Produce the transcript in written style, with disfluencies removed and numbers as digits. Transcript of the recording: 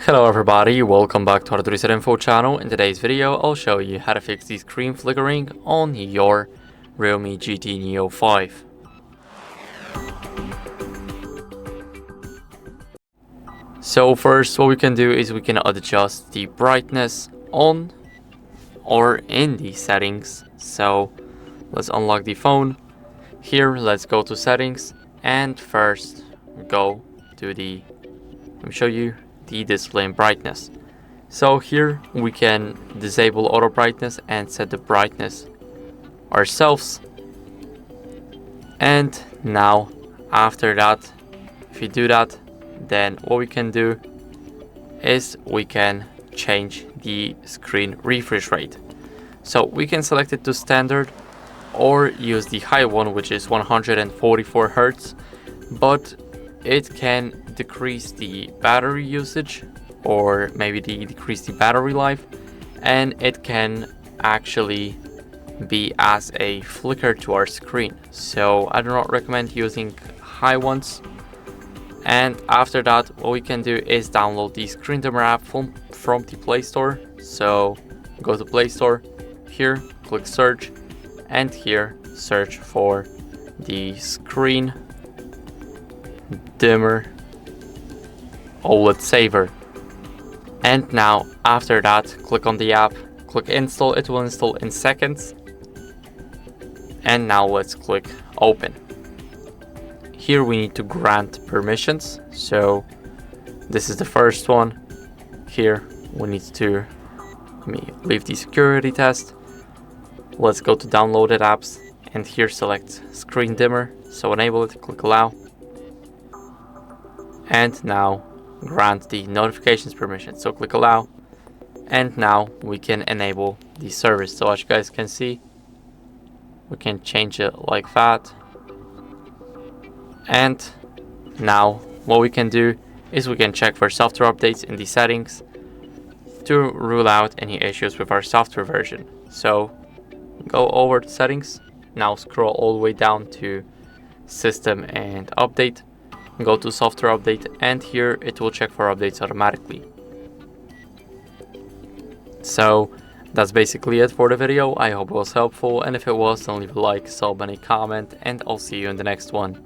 Hello everybody, welcome back to our Reset Info channel. In today's video, I'll show you how to fix the screen flickering on your REALME GT Neo 5. So first, what we can do is we can adjust the brightness on or in the settings. So let's unlock the phone. Here, let's go to settings and first go to let me show you the display and brightness. So here we can disable auto brightness and set the brightness ourselves. And now after that, if you do that, then what we can do is we can change the screen refresh rate. So we can select it to standard or use the high one, which is 144 Hz, but it can decrease the battery usage or maybe decrease the battery life, and it can actually be as a flicker to our screen. So I do not recommend using high ones. And after that, what we can do is download the screen dimmer app from the Play Store. So go to Play Store, here click search, and here search for the screen dimmer OLED saver. And now after that, click on the app, click install. It will install in seconds. And now let's click open. Here we need to grant permissions. So this is the first one. Here we need to leave the security test. Let's go to downloaded apps and here select screen dimmer. So enable it, click allow. And now grant the notifications permission. So click allow. And now we can enable the service. So as you guys can see, we can change it like that. And now what we can do is we can check for software updates in the settings to rule out any issues with our software version. So go over to settings, now scroll all the way down to system and update, go to software update, and here it will check for updates automatically. So that's basically it for the video. I hope it was helpful, and if it was, then leave a like, sub, and a comment, and I'll see you in the next one.